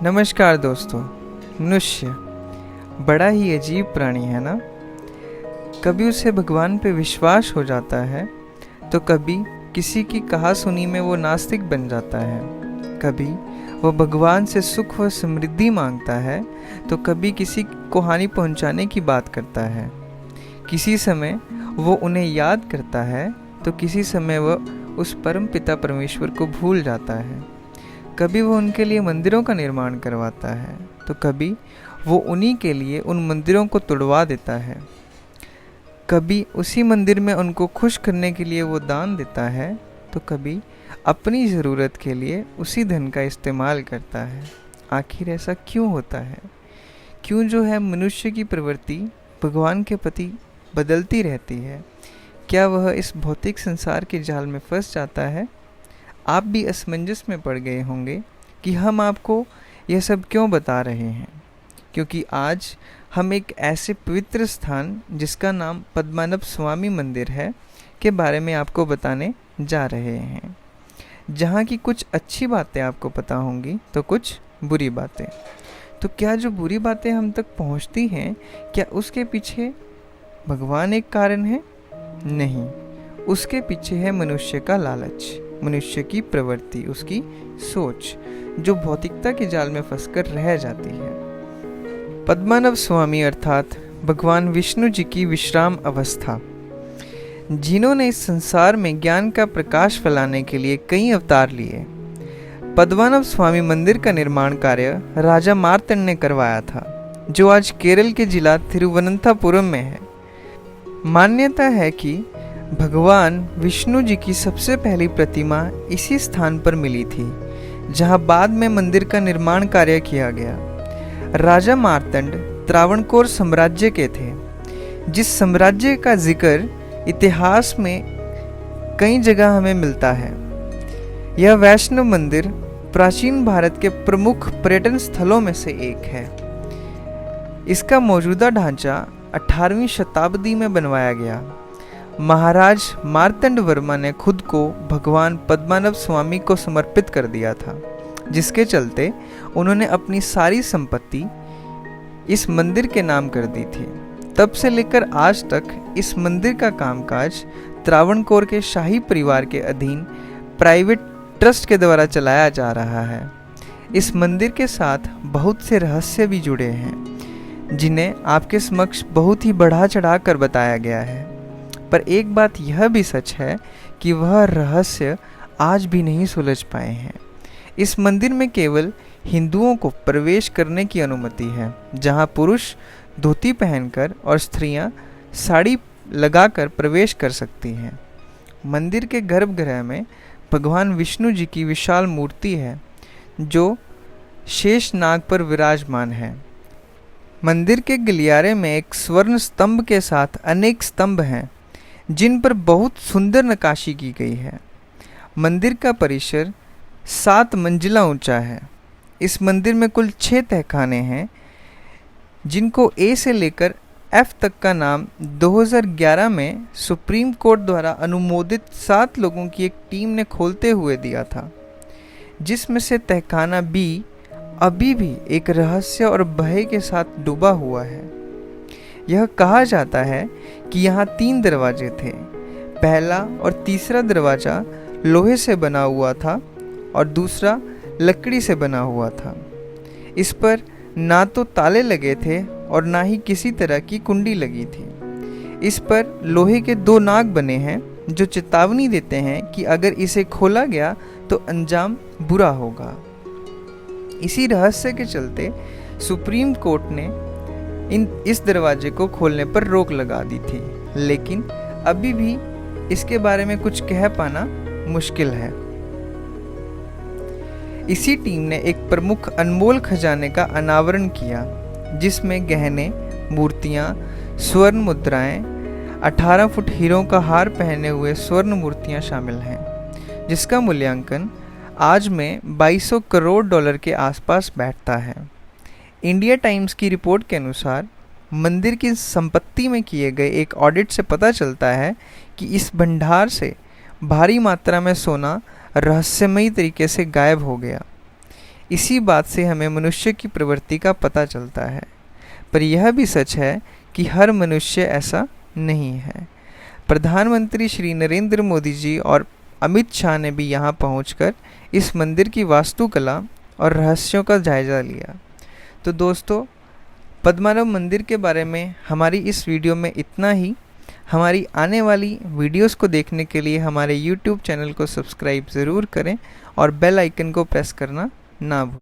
नमस्कार दोस्तों। मनुष्य बड़ा ही अजीब प्राणी है ना। कभी उसे भगवान पे विश्वास हो जाता है तो कभी किसी की कहा सुनी में वो नास्तिक बन जाता है। कभी वो भगवान से सुख व समृद्धि मांगता है तो कभी किसी को हानि पहुंचाने की बात करता है। किसी समय वो उन्हें याद करता है तो किसी समय वो उस परम पिता परमेश्वर को भूल जाता है। कभी वो उनके लिए मंदिरों का निर्माण करवाता है तो कभी वो उन्हीं के लिए उन मंदिरों को तोड़वा देता है। कभी उसी मंदिर में उनको खुश करने के लिए वो दान देता है तो कभी अपनी ज़रूरत के लिए उसी धन का इस्तेमाल करता है। आखिर ऐसा क्यों होता है? क्यों जो है मनुष्य की प्रवृत्ति भगवान के प्रति बदलती रहती है? क्या वह इस भौतिक संसार के जाल में फंस जाता है? आप भी असमंजस में पड़ गए होंगे कि हम आपको यह सब क्यों बता रहे हैं, क्योंकि आज हम एक ऐसे पवित्र स्थान जिसका नाम पद्मनाभ स्वामी मंदिर है के बारे में आपको बताने जा रहे हैं, जहाँ की कुछ अच्छी बातें आपको पता होंगी तो कुछ बुरी बातें। तो क्या जो बुरी बातें हम तक पहुँचती हैं, क्या उसके पीछे भगवान एक कारण है? नहीं, उसके पीछे है मनुष्य का लालच, मनुष्य की प्रवृत्ति, उसकी सोच जो भौतिकता के जाल में फंसकर रह जाती है। पद्मनाभ स्वामी अर्थात भगवान विष्णु जी की विश्राम अवस्था, जिन्होंने इस संसार में ज्ञान का प्रकाश फैलाने के लिए कई अवतार लिए। पद्मनाभ स्वामी मंदिर का निर्माण कार्य राजा मार्तंड ने करवाया था, जो आज केरल के जिला तिरुवनंतपुरम में है। मान्यता है कि भगवान विष्णु जी की सबसे पहली प्रतिमा इसी स्थान पर मिली थी, जहां बाद में मंदिर का निर्माण कार्य किया गया। राजा मार्तंड त्रावणकोर साम्राज्य के थे, जिस साम्राज्य का जिक्र इतिहास में कई जगह हमें मिलता है। यह वैष्णव मंदिर प्राचीन भारत के प्रमुख पर्यटन स्थलों में से एक है। इसका मौजूदा ढांचा 18वीं शताब्दी में बनवाया गया। महाराज मार्तंड वर्मा ने खुद को भगवान पद्मनाभ स्वामी को समर्पित कर दिया था, जिसके चलते उन्होंने अपनी सारी संपत्ति इस मंदिर के नाम कर दी थी। तब से लेकर आज तक इस मंदिर का कामकाज त्रावणकोर के शाही परिवार के अधीन प्राइवेट ट्रस्ट के द्वारा चलाया जा रहा है। इस मंदिर के साथ बहुत से रहस्य भी जुड़े हैं, जिन्हें आपके समक्ष बहुत ही बढ़ा चढ़ा कर बताया गया है। पर एक बात यह भी सच है कि वह रहस्य आज भी नहीं सुलझ पाए हैं। इस मंदिर में केवल हिंदुओं को प्रवेश करने की अनुमति है, जहां पुरुष धोती पहनकर और स्त्रियां साड़ी लगाकर प्रवेश कर सकती हैं। मंदिर के गर्भगृह में भगवान विष्णु जी की विशाल मूर्ति है, जो शेष नाग पर विराजमान है। मंदिर के गलियारे में एक स्वर्ण स्तंभ के साथ अनेक स्तंभ हैं, जिन पर बहुत सुंदर नक्काशी की गई है। मंदिर का परिसर 7 मंजिला ऊंचा है। इस मंदिर में कुल 6 तहखाने हैं, जिनको ए से लेकर एफ तक का नाम 2011 में सुप्रीम कोर्ट द्वारा अनुमोदित 7 लोगों की एक टीम ने खोलते हुए दिया था, जिसमें से तहखाना बी अभी भी एक रहस्य और भय के साथ डूबा हुआ है। यह कहा जाता है कि यहाँ 3 दरवाजे थे। पहला और तीसरा दरवाज़ा लोहे से बना हुआ था और दूसरा लकड़ी से बना हुआ था। इस पर ना तो ताले लगे थे और ना ही किसी तरह की कुंडी लगी थी। इस पर लोहे के 2 नाग बने हैं, जो चेतावनी देते हैं कि अगर इसे खोला गया तो अंजाम बुरा होगा। इसी रहस्य के चलते सुप्रीम कोर्ट ने इस दरवाजे को खोलने पर रोक लगा दी थी, लेकिन अभी भी इसके बारे में कुछ कह पाना मुश्किल है। इसी टीम ने एक प्रमुख अनमोल खजाने का अनावरण किया, जिसमें गहने, मूर्तियां, स्वर्ण मुद्राएं, 18 फुट हीरों का हार पहने हुए स्वर्ण मूर्तियां शामिल हैं, जिसका मूल्यांकन आज में $2200 करोड़ के आसपास बैठता है। इंडिया टाइम्स की रिपोर्ट के अनुसार मंदिर की संपत्ति में किए गए एक ऑडिट से पता चलता है कि इस भंडार से भारी मात्रा में सोना रहस्यमयी तरीके से गायब हो गया। इसी बात से हमें मनुष्य की प्रवृत्ति का पता चलता है। पर यह भी सच है कि हर मनुष्य ऐसा नहीं है। प्रधानमंत्री श्री नरेंद्र मोदी जी और अमित शाह ने भी यहाँ पहुंचकर इस मंदिर की वास्तुकला और रहस्यों का जायज़ा लिया। तो दोस्तों, पद्मानाभ मंदिर के बारे में हमारी इस वीडियो में इतना ही। हमारी आने वाली वीडियोस को देखने के लिए हमारे YouTube चैनल को सब्सक्राइब ज़रूर करें और बेल आइकन को प्रेस करना ना भूलें।